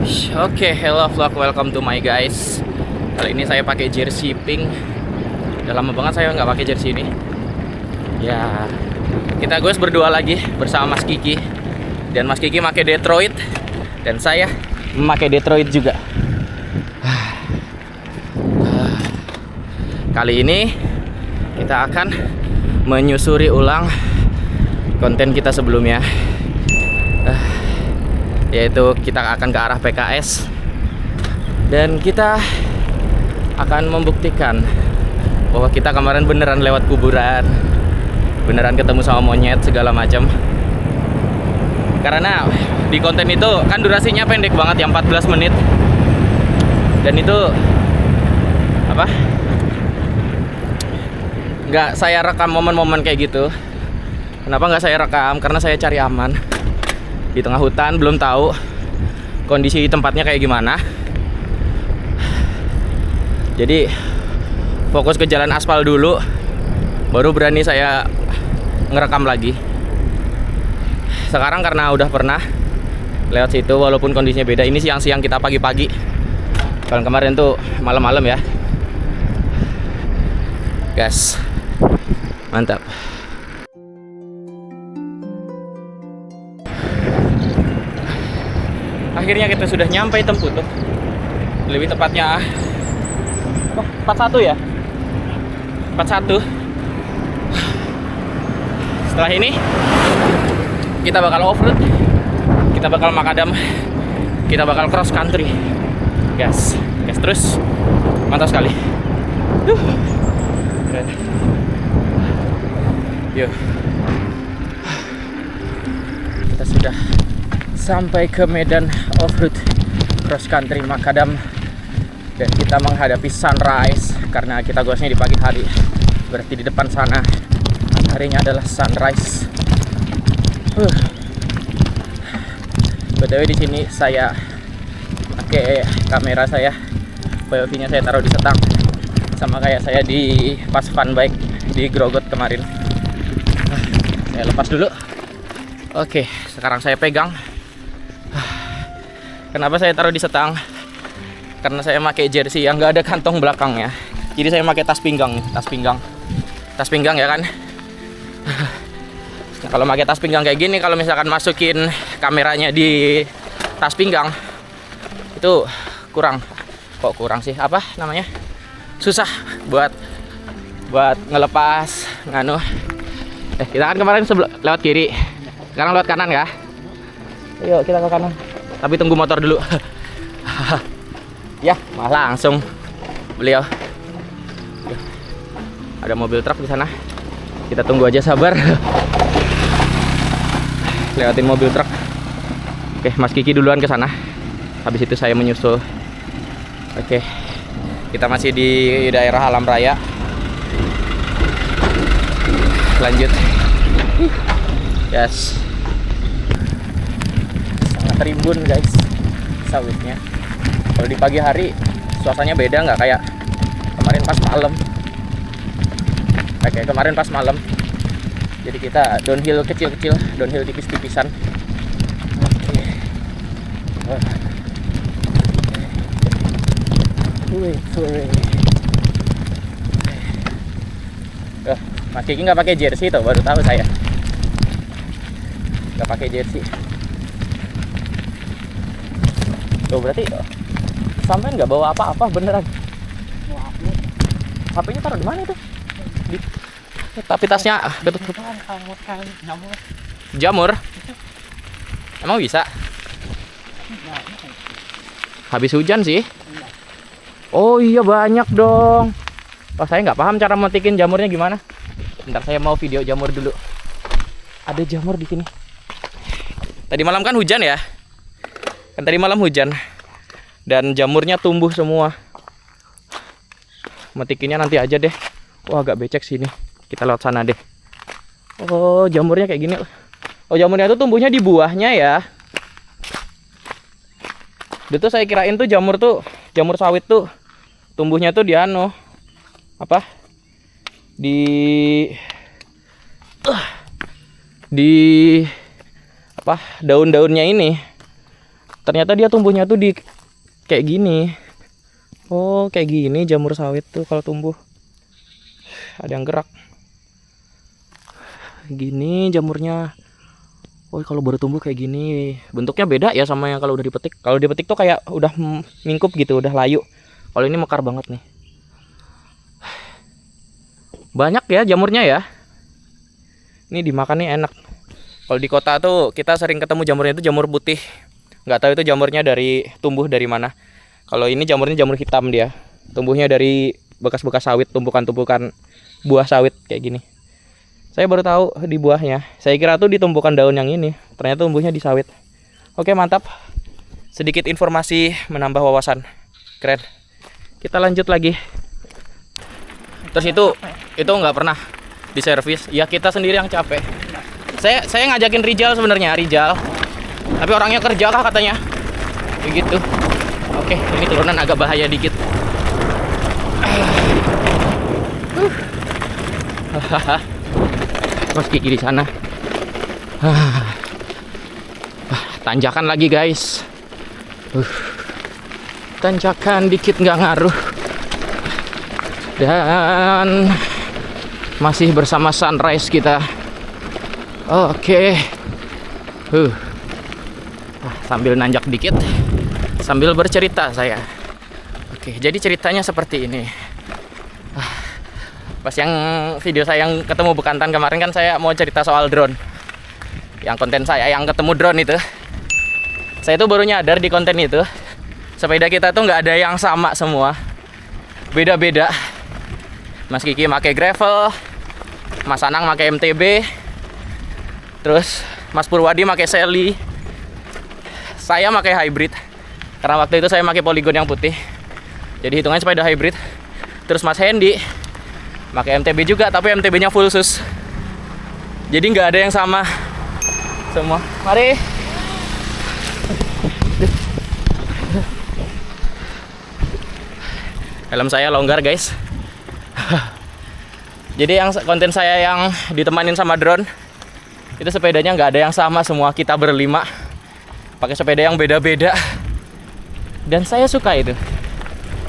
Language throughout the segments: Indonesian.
Oke, hello vlog, welcome to my guys. Kali ini saya pakai jersey pink. Udah lama banget saya nggak pakai jersey ini. Ya, kita guys berdua lagi bersama Mas Kiki. Dan Mas Kiki pakai Detroit dan saya memakai Detroit juga. Kali ini kita akan menyusuri ulang konten kita sebelumnya. Yaitu kita akan ke arah PKS dan kita akan membuktikan bahwa kita kemarin beneran lewat kuburan, beneran ketemu sama monyet segala macam. Karena di konten itu kan durasinya pendek banget ya, 14 menit, dan itu apa, nggak saya rekam momen-momen kayak gitu. Kenapa nggak saya rekam? Karena saya cari aman di tengah hutan, belum tahu kondisi tempatnya kayak gimana. Jadi fokus ke jalan aspal dulu, baru berani saya ngerekam lagi. Sekarang karena udah pernah lewat situ, walaupun kondisinya beda. Ini siang-siang, kita pagi-pagi. Kalau kemarin tuh malam-malam ya. Gas. Mantap. Akhirnya kita sudah nyampe Temputuk. Lebih tepatnya 41 ya? 41. Setelah ini kita bakal off-road, kita bakal makadam, kita bakal cross country. Gas terus. Mantap sekali. Keren. Yuk. Kita sudah sampai ke medan off-road cross country makadam, dan kita menghadapi sunrise karena kita gosnya di pagi hari. Berarti di depan sana harinya adalah sunrise. BTW di sini saya pakai kamera saya, POV-nya saya taruh di setang, sama kayak saya di pas fun bike di Grogot kemarin. Saya lepas dulu. Oke, sekarang saya pegang. Kenapa saya taruh di setang? Karena saya pakai jersey yang nggak ada kantong belakangnya. Jadi saya pakai tas pinggang ya kan. Nah, kalau pakai tas pinggang kayak gini, kalau misalkan masukin kameranya di tas pinggang itu kurang sih, apa namanya, susah buat ngelepas nganu. Kita kan kemarin lewat kiri, sekarang lewat kanan ya. Yuk kita ke kanan, tapi tunggu motor dulu. Ya, malah langsung beliau. Ada mobil truk di sana. Kita tunggu aja, sabar. Lewatin mobil truk. Oke, Mas Kiki duluan ke sana. Habis itu saya menyusul. Oke. Kita masih di daerah Alam Raya. Lanjut. Yes. Sangat rimbun, guys, sawitnya. Kalau di pagi hari suasananya beda, nggak kayak kemarin pas malam. Kayak kemarin pas malam. Jadi kita downhill kecil-kecil, downhill tipis-tipisan. Oke. Mas Kiki nggak pakai jersey tuh, baru tahu saya. Nggak pakai jersey. Tuh berarti sampai nggak bawa apa-apa beneran. HP-nya taruh di mana itu? Tapi tasnya jamur. Emang bisa? Habis hujan sih. Oh iya, banyak dong. Wah, saya nggak paham cara metikin jamurnya gimana. Bentar, saya mau video jamur dulu. Ada jamur di sini. Tadi malam kan hujan ya? Kan tadi malam hujan. Dan jamurnya tumbuh semua. Metikinnya nanti aja deh. Wah, agak becek sini. Kita lewat sana deh. Oh, jamurnya kayak gini. Oh, jamurnya tuh tumbuhnya di buahnya ya. Itu saya kirain tuh jamur sawit tuh tumbuhnya tuh di apa? Di apa? Daun-daunnya ini. Ternyata dia tumbuhnya tuh di kayak gini. Oh, kayak gini jamur sawit tuh kalau tumbuh. Ada yang gerak. Gini jamurnya. Oh, kalau baru tumbuh kayak gini. Bentuknya beda ya sama yang kalau udah dipetik. Kalau dipetik tuh kayak udah mingkup gitu, udah layu. Kalau ini mekar banget nih. Banyak ya jamurnya ya. Ini dimakan nih enak. Kalau di kota tuh kita sering ketemu jamurnya itu jamur putih. Nggak tahu itu jamurnya tumbuh dari mana. Kalau ini jamurnya jamur hitam dia. Tumbuhnya dari bekas-bekas sawit, tumpukan-tumpukan buah sawit kayak gini. Saya baru tahu di buahnya. Saya kira tuh di tumpukan daun yang ini. Ternyata tumbuhnya di sawit. Oke, mantap. Sedikit informasi menambah wawasan. Keren. Kita lanjut lagi. Terus itu nggak pernah diservis. Ya kita sendiri yang capek. Saya ngajakin Rijal sebenarnya, Rijal. Tapi orangnya kerja kah katanya. Begitu. Oke, ini turunan agak bahaya dikit. Terus gigi di sana. Tanjakan lagi guys. Tanjakan dikit nggak ngaruh. Dan masih bersama sunrise kita. Oke. Sambil nanjak dikit, sambil bercerita saya. Oke, jadi ceritanya seperti ini. Pas yang video saya yang ketemu bekantan kemarin kan saya mau cerita soal drone. Yang konten saya yang ketemu drone itu. Saya tuh baru nyadar di konten itu, sepeda kita tuh nggak ada yang sama semua. Beda-beda. Mas Kiki pakai gravel, Mas Anang pakai MTB, terus Mas Purwadi pakai Sally. Saya pakai hybrid. Karena waktu itu saya pakai Polygon yang putih. Jadi hitungannya sepeda hybrid. Terus Mas Hendy pakai MTB juga, tapi MTB-nya full sus. Jadi nggak ada yang sama semua. Mari. Helm saya longgar guys. Jadi yang konten saya yang ditemanin sama drone itu sepedanya nggak ada yang sama semua, kita berlima pakai sepeda yang beda-beda. Dan saya suka itu.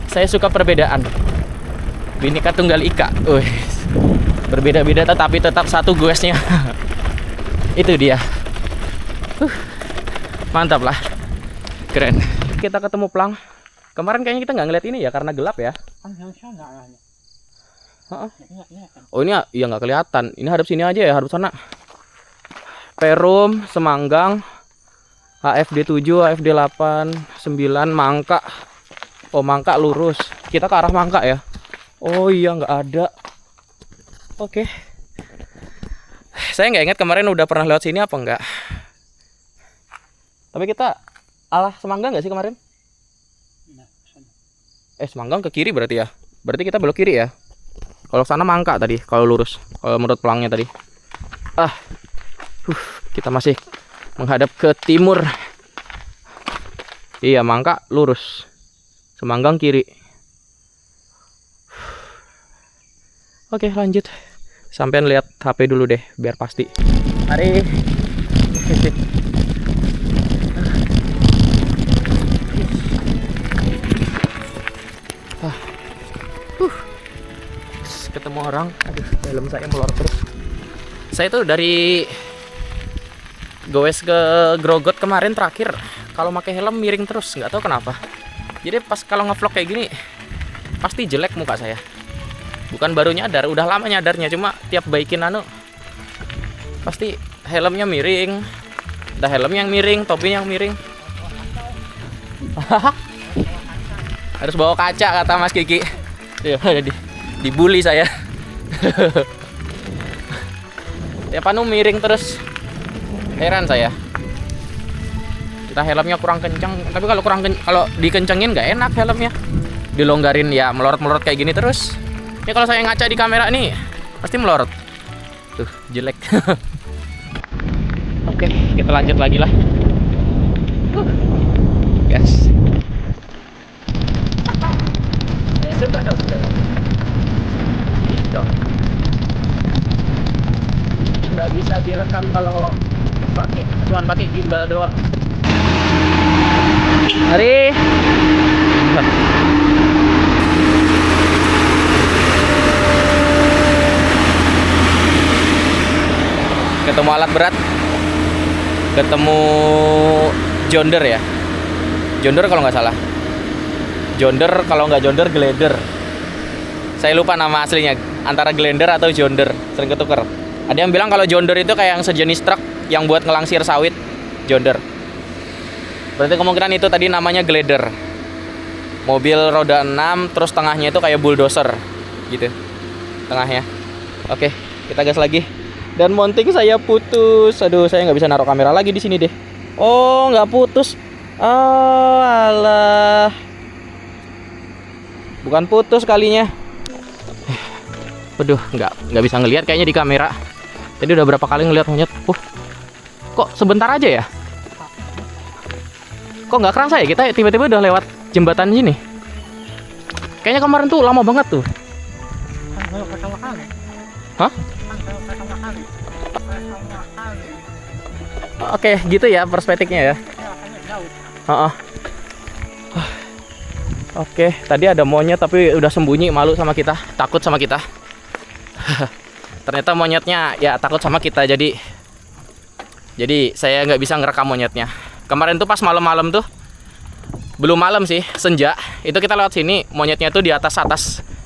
Saya suka perbedaan. Bhinneka Tunggal Ika. Berbeda-beda tetapi tetap satu goesnya. Itu dia. Mantap lah. Keren. Kita ketemu plang. Kemarin kayaknya kita nggak ngeliat ini ya karena gelap ya. Oh ini ya nggak kelihatan. Ini hadap sini aja ya, hadap sana. Perum, Semanggang, AFD 7, AFD 8, 9, Mangka. Oh Mangka lurus. Kita ke arah Mangka ya. Oh iya nggak ada. Oke. Saya nggak ingat kemarin udah pernah lewat sini apa enggak. Tapi kita arah Semanggang nggak sih kemarin? Semanggang ke kiri berarti ya. Berarti kita belok kiri ya. Kalau sana Mangka tadi, kalau lurus. Kalau menurut pelangnya tadi. Kita masih menghadap ke timur. Iya, Mangka lurus. Semanggang kiri. Oke, lanjut. Sampean lihat HP dulu deh, biar pasti. Mari. Ketemu orang. Aduh, helm saya melorot terus. Saya tuh dari goes ke Grogot kemarin terakhir kalau pakai helm miring terus, nggak tahu kenapa. Jadi pas kalau ngevlog kayak gini pasti jelek muka saya. Bukan baru nyadar, udah lama nyadarnya, cuma tiap baikin pasti helmnya miring. Dah helm yang miring, topi yang miring. Harus bawa kaca kata Mas Kiki. Dibully saya. Ya panu miring terus. Heran saya. Kita helmnya kurang kencang, tapi kalau dikencengin nggak enak helmnya. Dilonggarin ya melorot-melorot kayak gini terus. Ini kalau saya ngaca di kamera nih pasti melorot. Tuh, jelek. Oke, kita lanjut lagi lah. Yes. Sudah. Nggak bisa direkam kalau cuma pakai gimbal doang. alat berat, ketemu John Deere ya, John Deere kalau nggak salah, John Deere, kalau nggak John Deere Glider. Saya lupa nama aslinya, antara Glider atau John Deere, sering ketuker. Ada yang bilang kalau John Deere itu kayak yang sejenis truk yang buat ngelangsir sawit, John Deere. Berarti kemungkinan itu tadi namanya Glider. Mobil roda 6, terus tengahnya itu kayak bulldozer gitu, tengahnya. Oke, kita gas lagi. Dan mounting saya putus. Aduh, saya nggak bisa naruh kamera lagi di sini deh. Oh, nggak putus. Oh, alah. Bukan putus kalinya. Waduh, nggak bisa ngelihat kayaknya di kamera. Tadi udah berapa kali ngelihat monyet. Kok sebentar aja ya? Kok nggak kerasa ya kita tiba-tiba udah lewat jembatan sini? Kayaknya kemarin tuh lama banget tuh. Hah? Oke, gitu ya perspektifnya ya. Oke, tadi ada monyet tapi udah sembunyi, malu sama kita, takut sama kita. Ternyata monyetnya ya takut sama kita, jadi saya nggak bisa ngerekam monyetnya. Kemarin tuh pas malam-malam tuh, belum malam sih, senja, itu kita lewat sini, monyetnya tuh di atas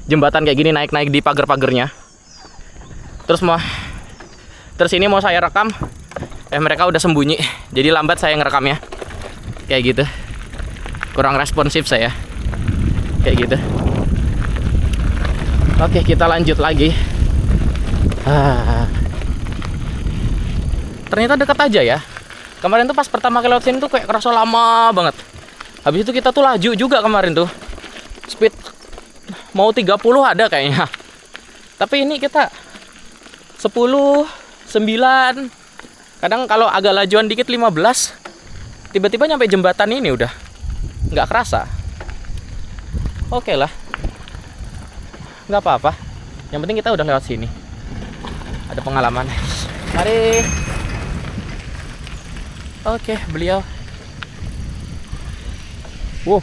jembatan kayak gini, naik di pagar-pagarnya. Terus ini mau saya rekam, mereka udah sembunyi, jadi lambat saya ngerekamnya. Kayak gitu, kurang responsif saya, kayak gitu. Oke, kita lanjut lagi. Ternyata dekat aja ya. Kemarin tuh pas pertama kali lewat sini tuh kayak kerasa lama banget. Habis itu kita tuh laju juga kemarin tuh. Speed mau 30 ada kayaknya. Tapi ini kita 10, 9. Kadang kalau agak lajuan dikit 15. Tiba-tiba nyampe jembatan ini udah. Nggak kerasa. Oke lah. Nggak apa-apa. Yang penting kita udah lewat sini. Ada pengalaman. Mari. Oke, beliau.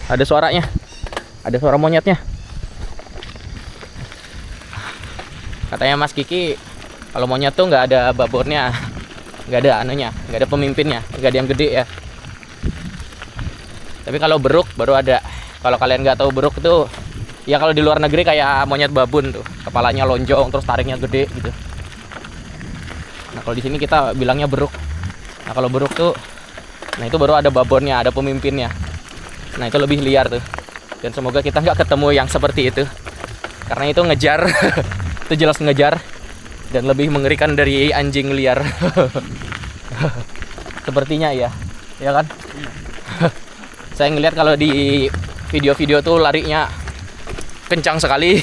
Ada suaranya. Ada suara monyetnya. Katanya Mas Kiki, kalau monyet tuh nggak ada babornya, nggak ada anunya, nggak ada pemimpinnya, nggak ada yang gede ya. Tapi kalau beruk baru ada. Kalau kalian nggak tahu beruk tuh, ya kalau di luar negeri kayak monyet babun tuh, kepalanya lonjong, terus taringnya gede gitu. Nah kalau di sini kita bilangnya beruk. Nah kalau beruk tuh, nah itu baru ada babonnya, ada pemimpinnya. Nah itu lebih liar tuh. Dan semoga kita nggak ketemu yang seperti itu, karena itu ngejar. Itu jelas ngejar dan lebih mengerikan dari anjing liar. Sepertinya ya kan? Saya ngeliat kalau di video-video tuh larinya kencang sekali.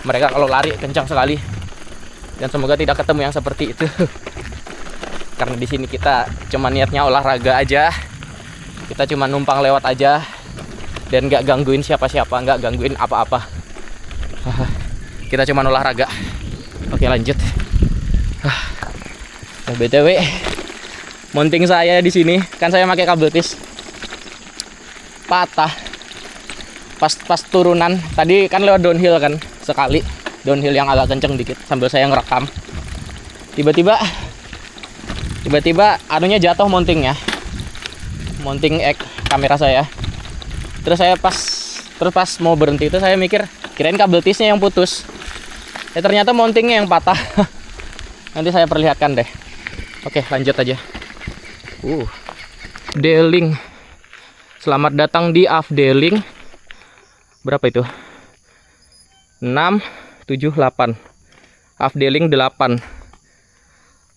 Mereka kalau lari kencang sekali. Dan semoga tidak ketemu yang seperti itu. Karena di sini kita cuma niatnya olahraga aja. Kita cuma numpang lewat aja dan nggak gangguin siapa-siapa, nggak gangguin apa-apa. Kita cuma olahraga. Oke, lanjut. BTW, mounting saya di sini kan saya pakai kabel tis. Patah. Pas turunan tadi kan lewat downhill kan sekali. Downhill yang agak kenceng dikit sambil saya ngerekam. Tiba-tiba anunya jatuh mountingnya. Mounting kamera saya. Terus pas mau berhenti itu saya mikir, kirain kabel tisnya yang putus. Ternyata mountingnya yang patah. Nanti saya perlihatkan deh. Oke, lanjut aja. Deling. Selamat datang di Afdeling. Berapa itu? 6, 7, 8. Afdeling 8.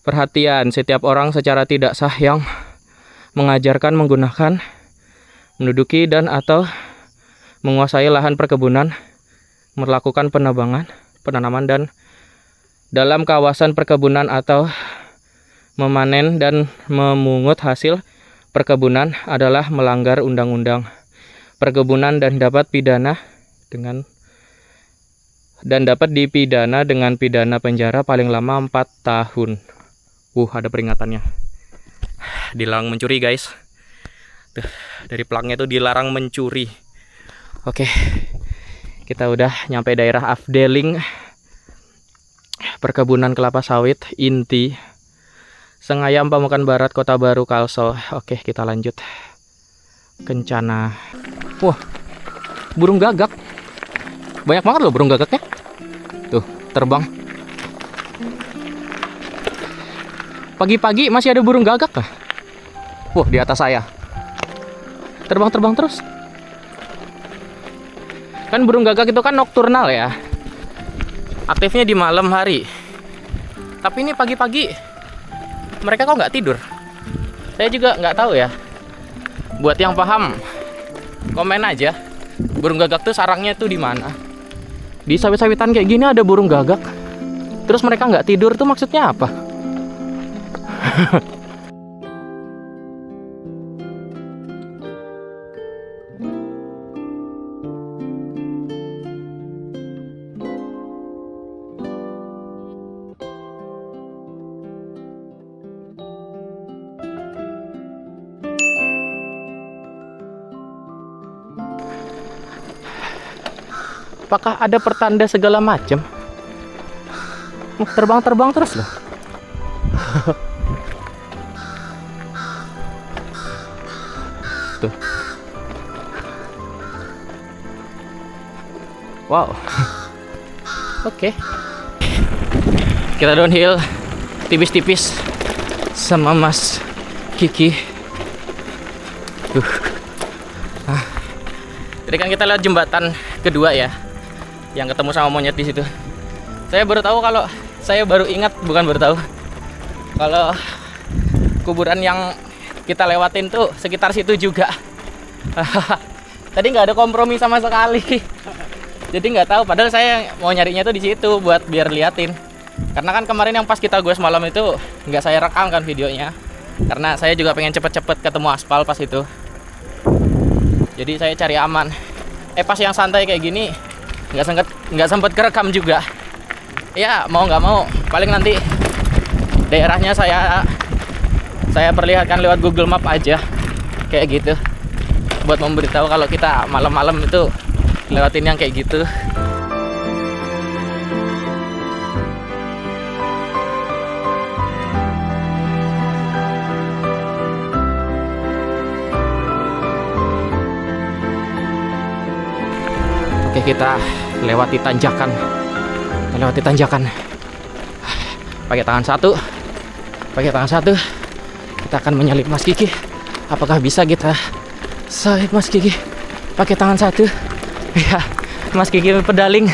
Perhatian, setiap orang secara tidak sah yang mengajarkan, menggunakan, menduduki dan atau menguasai lahan perkebunan, melakukan penanaman dan dalam kawasan perkebunan atau memanen dan memungut hasil perkebunan adalah melanggar undang-undang perkebunan dan dapat dipidana dengan pidana penjara paling lama 4 tahun. Ada peringatannya. Dilarang mencuri, guys. Tuh, dari pelangnya tuh dilarang mencuri. Oke. Kita udah nyampe daerah Afdeling. perkebunan kelapa sawit inti Sengayam Pamukan Barat, Kota Baru, Kalsel. Oke, kita lanjut. Kencana. Wah, burung gagak. Banyak banget loh burung gagaknya. Tuh, terbang. Pagi-pagi masih ada burung gagak kah? Wah, di atas saya. Terbang-terbang terus. Kan burung gagak itu kan nokturnal ya. Aktifnya di malam hari. Tapi ini pagi-pagi mereka kok nggak tidur? Saya juga nggak tahu ya. Buat yang paham, komen aja. Burung gagak tuh sarangnya tuh di mana? Di sawit-sawitan kayak gini ada burung gagak. Terus mereka nggak tidur tuh maksudnya apa? Apakah ada pertanda segala macam? Terbang-terbang terus loh. Tuh. Wow. Oke. Kita downhill tipis-tipis sama Mas Kiki. Tadi kan kita lihat jembatan kedua ya, yang ketemu sama monyet di situ. Saya baru tahu kalau bukan baru tahu kalau kuburan yang kita lewatin tuh sekitar situ juga. Tadi nggak ada kompromi sama sekali. Jadi nggak tahu. Padahal saya mau nyarinya tuh di situ buat biar liatin. Karena kan kemarin yang pas kita goes malam itu nggak saya rekam kan videonya. Karena saya juga pengen cepet-cepet ketemu aspal pas itu. Jadi saya cari aman. Pas yang santai kayak gini nggak sempet kerekam juga. Ya mau nggak mau paling nanti daerahnya saya perlihatkan lewat Google Map aja kayak gitu, buat memberitahu kalau kita malam-malam itu lewatin yang kayak gitu. Oke, kita lewati tanjakan. Pakai tangan satu kita akan menyalip Mas Kiki. Apakah bisa kita salip Mas Kiki pakai tangan satu? Ya, Mas Kiki pedaling.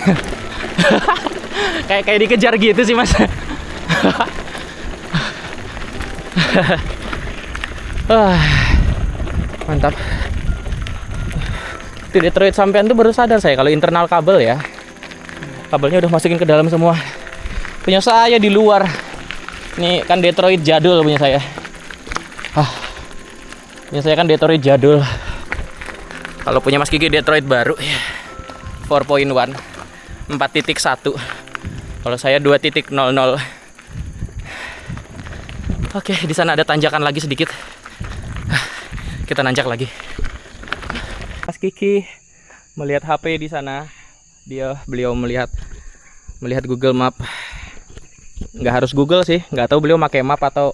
kayak dikejar gitu sih Mas. Mantap. Di Detroit sampean tuh baru sadar saya kalau internal kabel ya. Kabelnya udah masukin ke dalam semua. Punya saya di luar. Ini kan Detroit jadul punya saya. Punya saya kan Detroit jadul. Kalau punya Mas Kiki Detroit baru ya. 4.1 4.1. Kalau saya 2.00. Oke, di sana ada tanjakan lagi sedikit. Kita nanjak lagi. Mas Kiki melihat HP di sana. Beliau melihat Google Map. Nggak harus Google sih, nggak tahu beliau pakai map atau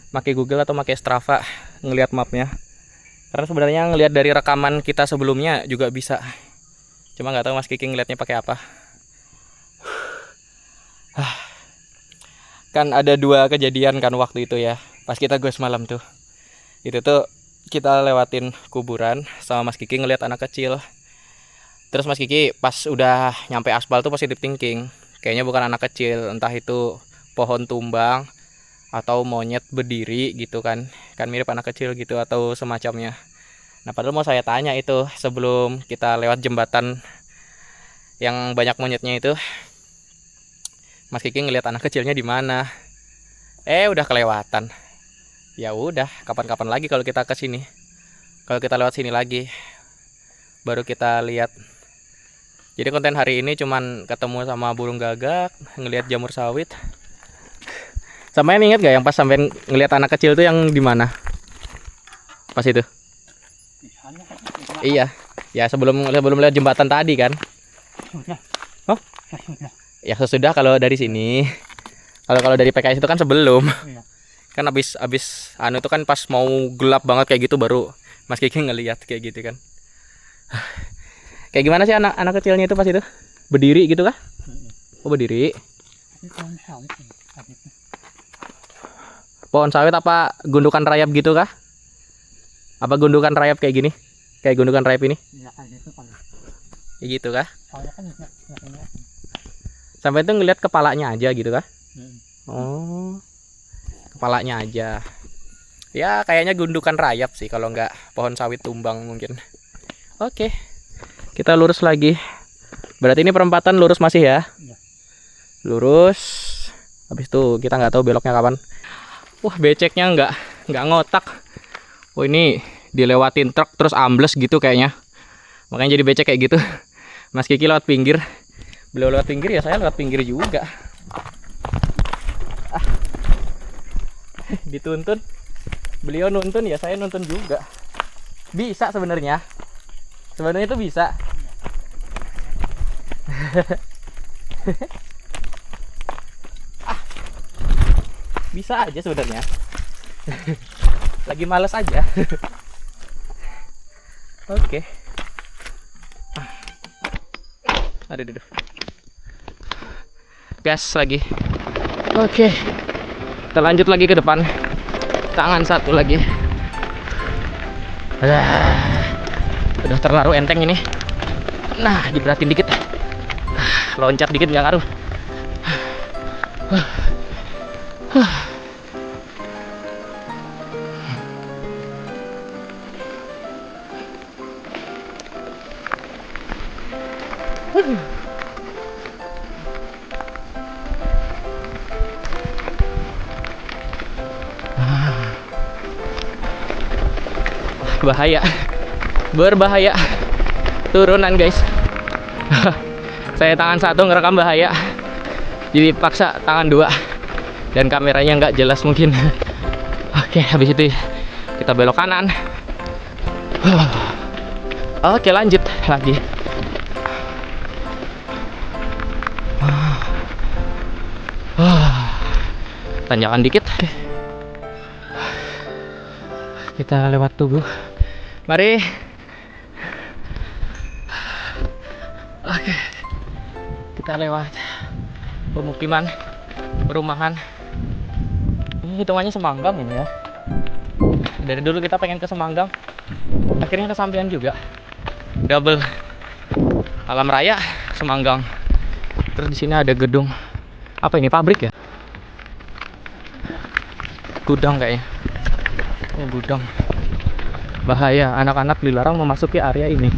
pakai Google atau pakai Strava ngelihat mapnya. Karena sebenarnya ngelihat dari rekaman kita sebelumnya juga bisa. Cuma nggak tahu Mas Kiki ngelihatnya pakai apa. Kan ada 2 kejadian kan waktu itu ya, pas kita goes malam tuh. Itu tuh kita lewatin kuburan sama Mas Kiki ngelihat anak kecil. Terus Mas Kiki pas udah nyampe aspal tuh positive thinking. Kayaknya bukan anak kecil, entah itu pohon tumbang atau monyet berdiri gitu kan. Kan mirip anak kecil gitu atau semacamnya. Nah, padahal mau saya tanya itu sebelum kita lewat jembatan yang banyak monyetnya itu. Mas Kiki ngelihat anak kecilnya di mana? Udah kelewatan. Ya udah, kapan-kapan lagi kalau kita ke sini. Kalau kita lewat sini lagi baru kita lihat. Jadi konten hari ini cuman ketemu sama burung gagak, ngelihat jamur sawit. Sampean ingat gak yang pas sampean ngelihat anak kecil tuh yang di mana? Pas itu? Iya. Ya sebelum lewat jembatan tadi kan. Oh? Ya sesudah kalau dari sini. Kalau dari PKS itu kan sebelum. Iya. Kan abis anu itu kan pas mau gelap banget kayak gitu baru Mas Kiki ngelihat kayak gitu kan. Kayak gimana sih anak kecilnya itu pas itu? Berdiri gitu kah? Oh berdiri. Ini pohon sawit ini, sawitnya. Pohon sawit apa gundukan rayap gitu kah? Apa gundukan rayap kayak gini? Kayak gundukan rayap ini? Iya kayak gitu kali. Kayak gitu kah? Soalnya kan nggak kelihatan. Sampai itu ngelihat kepalanya aja gitu kah? Hmm. Oh. Kepalanya aja. Ya kayaknya gundukan rayap sih kalau nggak pohon sawit tumbang mungkin. Oke. Kita lurus lagi. Berarti ini perempatan lurus masih ya? Iya. Lurus. Habis itu kita nggak tahu beloknya kapan. Wah, beceknya nggak ngotak. Oh, ini dilewatin truk terus ambles gitu kayaknya. Makanya jadi becek kayak gitu. Mas Kiki lewat pinggir. Beliau lewat pinggir ya saya lewat pinggir juga. Dituntun. Beliau nuntun ya saya nuntun juga. Bisa sebenarnya. Sebenarnya itu bisa. Bisa aja sebenarnya. Lagi males aja. Oke. Aduh. Gas lagi. Oke. Kita lanjut lagi ke depan. Tangan satu lagi. Udah terlalu enteng ini. Nah, diberatin dikit. Loncat dikit nggak ngaruh. Bahaya, berbahaya. Turunan guys. Saya tangan satu ngerekam bahaya, jadi paksa tangan dua dan kameranya nggak jelas mungkin. Oke, habis itu kita belok kanan. Oke, lanjut lagi. Tanjakan dikit. Kita lewat tubuh. Mari. Oke. Kita lewat pemukiman, perumahan. Ini hitungannya Semanggang ini ya. Dari dulu kita pengen ke Semanggang, akhirnya kesampaian juga. Double. Alam Raya, Semanggang. Terus di sini ada gedung. Apa ini, pabrik ya? Gudang kayaknya. Oh, gudang. Bahaya, anak-anak dilarang memasuki area ini.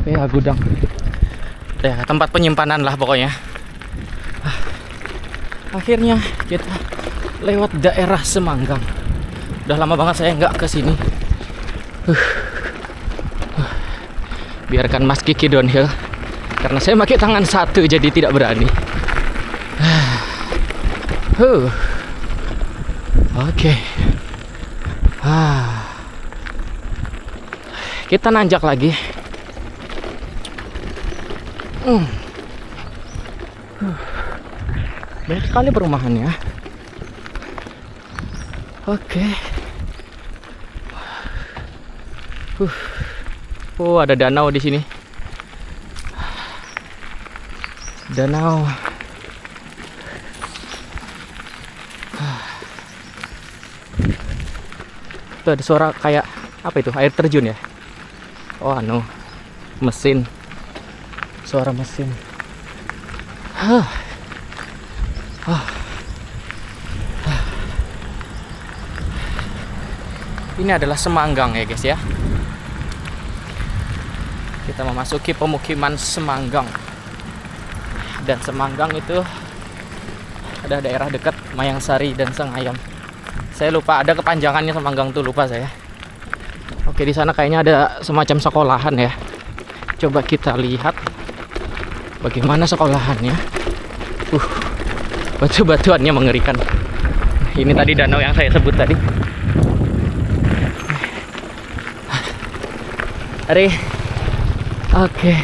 Ya, gudang. Ya, tempat penyimpanan lah pokoknya. Akhirnya kita lewat daerah Semanggang. Udah lama banget saya nggak ke sini. Biarkan Mas Kiki downhill karena saya pakai tangan satu jadi tidak berani. Oke. Kita nanjak lagi. Banyak sekali perumahannya. Oke. Oh, ada danau di sini. Danau. Itu ada suara kayak apa itu? Air terjun ya? Oh, anu. Mesin. Suara mesin. Ini adalah Semanggang ya guys ya. Kita memasuki pemukiman Semanggang. Dan Semanggang itu ada daerah dekat Mayangsari dan Sengayam. Saya lupa ada kepanjangannya Semanggang tuh, lupa saya. Oke, di sana kayaknya ada semacam sekolahan ya. Coba kita lihat bagaimana sekolahannya. Batu-batuannya mengerikan. Ini tadi danau yang saya sebut tadi. Oke.